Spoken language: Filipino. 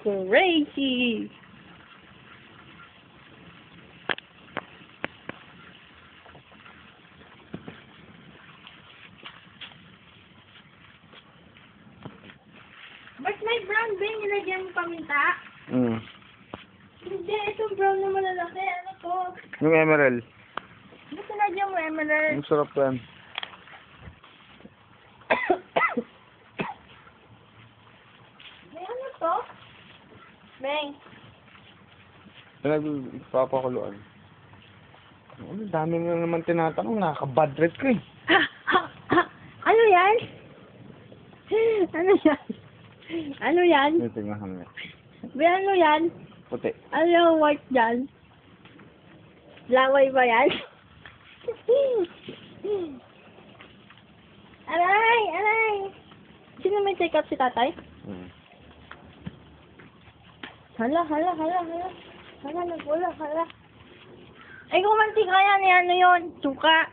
Crazy! Ba't may brown bean nilagyan mo paminta? Hindi, ito brown na malalaki. Ano to? Yung emerald. Ba't nilagyan mo emerald? Ang sarap yan. May ano to? Beng. Pinagpapakuluan. Ang dami na naman tinatanong. Nakaka-bad trip ko eh. Ano yan? Ano yan? Ano yan? May tingnan nga. Be, ano yan? Puti. Ano yung white dyan? Laway ba yan? Aray! Aray! Sino may take up si tatay? Hala, hala, hala, hala. Hala, nagula, hala. Ay, kung mantika yan, ano yun? Suka.